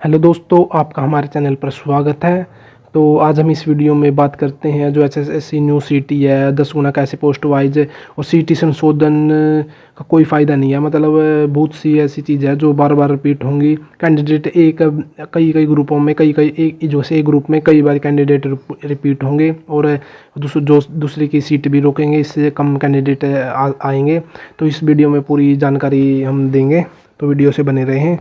Hello दोस्तों, आपका हमारे चैनल पर स्वागत है। तो आज हम इस वीडियो में बात करते हैं जो एसएससी न्यू सीटी है 10 गुना कैसे पोस्ट वाइज और सीटी संशोधन का कोई फ़ायदा नहीं है। मतलब बहुत सी ऐसी चीज़ है जो बार बार रिपीट होंगी। कैंडिडेट कई कई ग्रुपों में एक जैसे एक ग्रुप में कई बार कैंडिडेट रिपीट होंगे और दूसरी की सीट भी रोकेंगे, इससे कम कैंडिडेट आएंगे। तो इस वीडियो में पूरी जानकारी हम देंगे, तो वीडियो से बने रहें।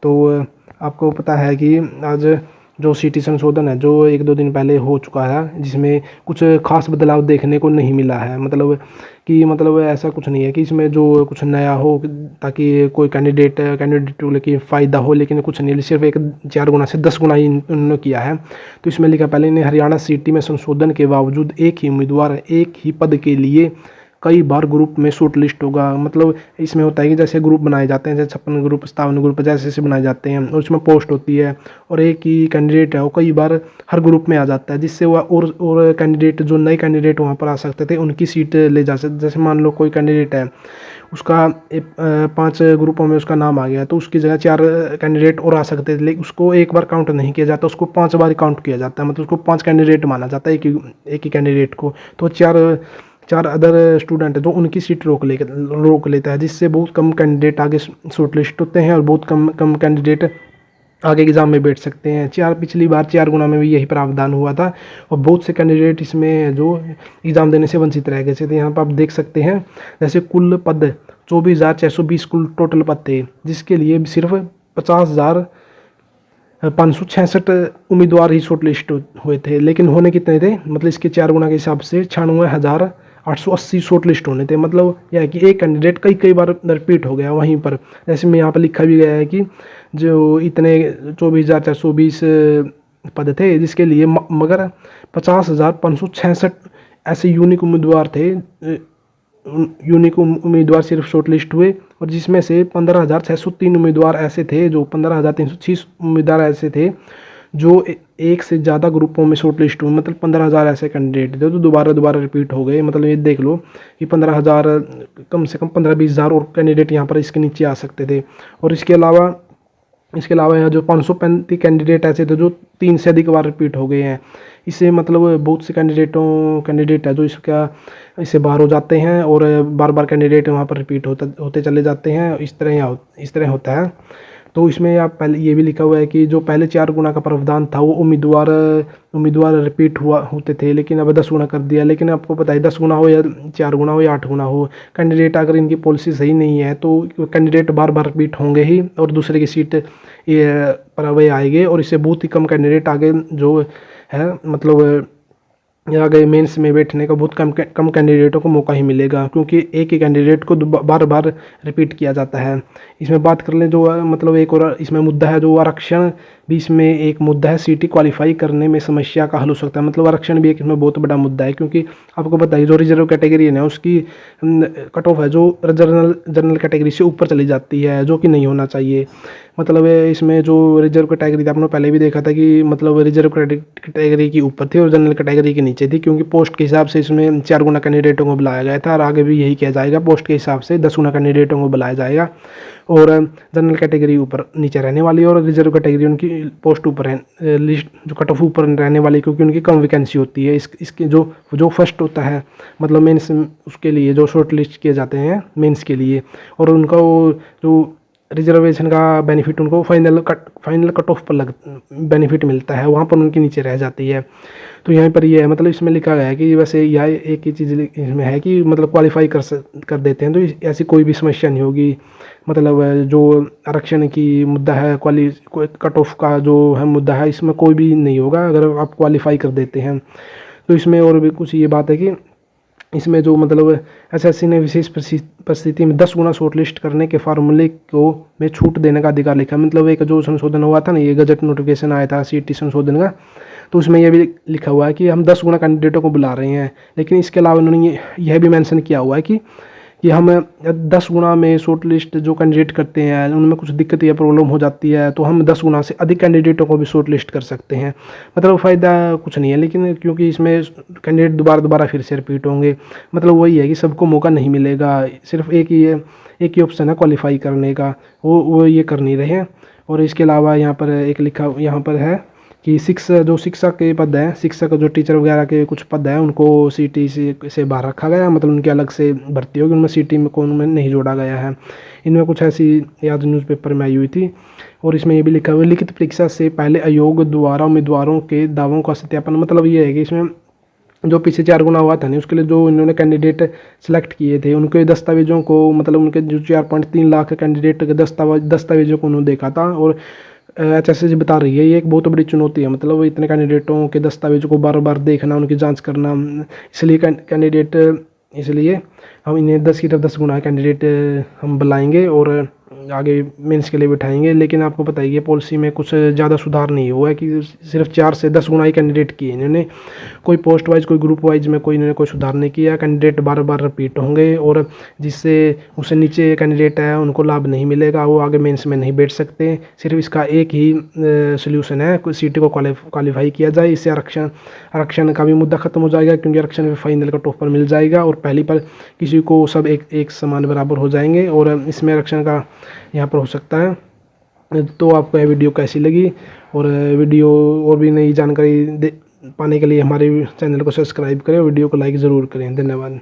तो आपको पता है कि आज जो सीटी संशोधन है जो 1-2 दिन पहले हो चुका है, जिसमें कुछ खास बदलाव देखने को नहीं मिला है। मतलब ऐसा कुछ नहीं है कि इसमें जो कुछ नया हो ताकि कोई कैंडिडेट को लेके फ़ायदा हो, लेकिन कुछ नहीं, सिर्फ एक 4 गुना से 10 गुना ही उन्होंने किया है। तो इसमें लिखा पहले ने हरियाणा सीटी में संशोधन के बावजूद एक ही उम्मीदवार एक ही पद के लिए कई बार ग्रुप में शॉर्ट लिस्ट होगा। मतलब इसमें होता है कि जैसे ग्रुप बनाए जाते हैं, जैसे 56 ग्रुप 57 ग्रुप जैसे जैसे बनाए जाते हैं और उसमें पोस्ट होती है और एक ही कैंडिडेट है वो कई बार हर ग्रुप में आ जाता है, जिससे वह और कैंडिडेट जो नए कैंडिडेट वहाँ पर आ सकते थे उनकी सीट ले जा सकते। जैसे मान लो कोई कैंडिडेट है, उसका 5 ग्रुपों में उसका नाम आ गया, तो उसकी जगह 4 कैंडिडेट और आ सकते थे, लेकिन उसको एक बार काउंट नहीं किया जाता, उसको 5 बार काउंट किया जाता है। मतलब उसको 5 कैंडिडेट माना जाता है एक ही कैंडिडेट को। तो चार अदर स्टूडेंट है तो उनकी सीट रोक लेता है, जिससे बहुत कम कैंडिडेट आगे शॉर्ट लिस्ट होते हैं और बहुत कम कैंडिडेट आगे एग्ज़ाम में बैठ सकते हैं। पिछली बार 4 गुना में भी यही प्रावधान हुआ था और बहुत से कैंडिडेट इसमें जो एग्ज़ाम देने से वंचित रह गए थे। तो यहाँ पर आप देख सकते हैं जैसे कुल पद 24,620 कुल टोटल पद थे, जिसके लिए सिर्फ 50,566 उम्मीदवार ही शॉर्ट लिस्ट हुए थे। लेकिन होने कितने थे, मतलब इसके 4 गुना के हिसाब से 96,880 शॉर्ट लिस्ट होने थे। मतलब यह है कि एक कैंडिडेट कई बार रिपीट हो गया वहीं पर। जैसे में यहाँ पर लिखा भी गया है कि जो इतने 24,420 पद थे, जिसके लिए मगर 50,566 ऐसे यूनिक उम्मीदवार थे, यूनिक उम्मीदवार सिर्फ शॉर्ट लिस्ट हुए, और जिसमें से 15,603 उम्मीदवार ऐसे थे, जो 15,306 उम्मीदवार ऐसे थे जो एक से ज़्यादा ग्रुपों में शॉर्ट लिस्ट हुए। मतलब 15,000 ऐसे कैंडिडेट थे तो दोबारा रिपीट हो गए। मतलब ये देख लो कि 15,000 कम से कम 15-20 हज़ार और कैंडिडेट यहाँ पर इसके नीचे आ सकते थे। और इसके अलावा यहाँ जो 535 कैंडिडेट ऐसे थे जो 3 से अधिक बार रिपीट हो गए हैं। इससे मतलब बहुत से कैंडिडेट है जो इससे बाहर हो जाते हैं और बार बार कैंडिडेट वहाँ पर रिपीट होते चले जाते हैं। इस तरह होता है। तो इसमें आप पहले ये भी लिखा हुआ है कि जो पहले 4 गुना का प्रावधान था वो उम्मीदवार रिपीट होते थे, लेकिन अब 10 गुना कर दिया। लेकिन आपको पता है 10 गुना हो या 4 गुना हो या 8 गुना हो, कैंडिडेट अगर इनकी पॉलिसी सही नहीं है तो कैंडिडेट बार बार रिपीट होंगे ही और दूसरे की सीट पर वे आएंगे, और इससे बहुत ही कम कैंडिडेट आगे जो है मतलब आगे मेंस में बैठने का बहुत कम कैंडिडेटों को मौका ही मिलेगा, क्योंकि एक ही कैंडिडेट को बार बार रिपीट किया जाता है। इसमें बात कर लें जो मतलब एक और इसमें मुद्दा है जो आरक्षण भी इसमें एक मुद्दा है। सीटी क्वालिफाई करने में समस्या का हल हो सकता है। मतलब आरक्षण भी एक इसमें बहुत बड़ा मुद्दा है, क्योंकि आपको बताइए जो रिजर्व कैटेगरी है ना उसकी कट ऑफ है जो जनरल कैटेगरी से ऊपर चली जाती है, जो कि नहीं होना चाहिए। मतलब इसमें जो रिजर्व कैटेगरी थी आपने पहले भी देखा था कि मतलब रिजर्व कैटेगरी की ऊपर थी और जनरल कैटेगरी के नीचे थी, क्योंकि पोस्ट के हिसाब से इसमें 4 गुना कैंडिडेटों को बुलाया गया था और आगे भी यही किया जाएगा। पोस्ट के हिसाब से 10 गुना कैंडिडेटों को बुलाया जाएगा और जनरल कैटेगरी ऊपर नीचे रहने वाली और रिजर्व कैटेगरी उनकी पोस्ट ऊपर है, लिस्ट जो कट ऑफ ऊपर रहने वाली, क्योंकि उनकी कम वैकेंसी होती है। इसके जो फर्स्ट होता है मतलब मेंस, उसके लिए जो शॉर्ट लिस्ट किए जाते हैं मेंस के लिए, और उनका वो जो रिजर्वेशन का बेनिफिट उनको फाइनल कट ऑफ पर बेनिफिट मिलता है, वहाँ पर उनके नीचे रह जाती है। तो यहाँ पर ये है, मतलब इसमें लिखा गया है कि वैसे यह एक ही चीज़ इसमें है कि मतलब क्वालिफाई कर देते हैं तो ऐसी कोई भी समस्या नहीं होगी। मतलब जो आरक्षण की मुद्दा है, कट ऑफ का जो है मुद्दा है, इसमें कोई भी नहीं होगा अगर आप क्वालिफाई कर देते हैं। तो इसमें और भी कुछ ये बात है कि इसमें जो मतलब एसएससी ने विशेष परिस्थिति में 10 गुना शॉर्ट लिस्ट करने के फार्मूले को में छूट देने का अधिकार लिखा। मतलब एक जो संशोधन हुआ था ना, ये गजट नोटिफिकेशन आया था सीटी संशोधन का, तो उसमें यह भी लिखा हुआ है कि हम 10 गुना कैंडिडेटों को बुला रहे हैं। लेकिन इसके अलावा उन्होंने यह भी मेंशन किया हुआ है कि कि हम 10 गुना में शॉर्ट लिस्ट जो कैंडिडेट करते हैं उनमें कुछ दिक्कत या प्रॉब्लम हो जाती है तो हम 10 गुना से अधिक कैंडिडेटों को भी शॉर्ट लिस्ट कर सकते हैं। मतलब फ़ायदा कुछ नहीं है, लेकिन क्योंकि इसमें कैंडिडेट दोबारा फिर से रिपीट होंगे, मतलब वही है कि सबको मौका नहीं मिलेगा। सिर्फ एक ही ऑप्शन है क्वालिफाई करने का, वो ये कर नहीं रहे हैं। और इसके अलावा यहाँ पर एक लिखा यहाँ पर है कि शिक्षक के पद हैं, शिक्षक जो टीचर वगैरह के कुछ पद हैं उनको सीटी से बाहर रखा गया, मतलब उनकी अलग से भर्ती होगी, उनमें सीटी में कौन में नहीं जोड़ा गया है। इनमें कुछ ऐसी याद न्यूज़पेपर में आई हुई थी। और इसमें ये भी लिखा हुआ है, लिखित परीक्षा से पहले आयोग द्वारा उम्मीदवारों के दावों का सत्यापन। मतलब ये है कि इसमें जो पीछे 4 गुना हुआ था नहीं, उसके लिए जो इन्होंने कैंडिडेट सेलेक्ट किए थे उनके दस्तावेजों को, मतलब उनके जो 4.3 लाख कैंडिडेट के दस्तावेजों को उन्होंने देखा था। और HSSC बता रही है ये एक बहुत बड़ी चुनौती है, मतलब इतने कैंडिडेटों के दस्तावेजों को बार बार देखना, उनकी जांच करना। इसलिए हम इन्हें 10 की तरफ 10 गुना कैंडिडेट हम बुलाएंगे और आगे मेंस के लिए बिठाएंगे। लेकिन आपको पता है ये पॉलिसी में कुछ ज़्यादा सुधार नहीं हुआ है कि सिर्फ 4 से 10 गुना ही कैंडिडेट किए इन्होंने। कोई पोस्ट वाइज कोई ग्रुप वाइज में इन्होंने कोई सुधार नहीं किया। कैंडिडेट बार बार रिपीट होंगे और जिससे उससे नीचे कैंडिडेट है उनको लाभ नहीं मिलेगा, वो आगे मेंस में नहीं बैठ सकते। सिर्फ इसका एक ही सोल्यूशन है, सीट को क्वालिफाई किया जाए, इससे आरक्षण का भी मुद्दा खत्म हो जाएगा, क्योंकि आरक्षण में फाइनल कट ऑफ पर मिल जाएगा और पहली पर किसी को सब एक समान बराबर हो जाएंगे और इसमें आरक्षण का यहाँ पर हो सकता है। तो आपको यह वीडियो कैसी लगी, और वीडियो और भी नई जानकारी पाने के लिए हमारे चैनल को सब्सक्राइब करें और वीडियो को लाइक ज़रूर करें। धन्यवाद।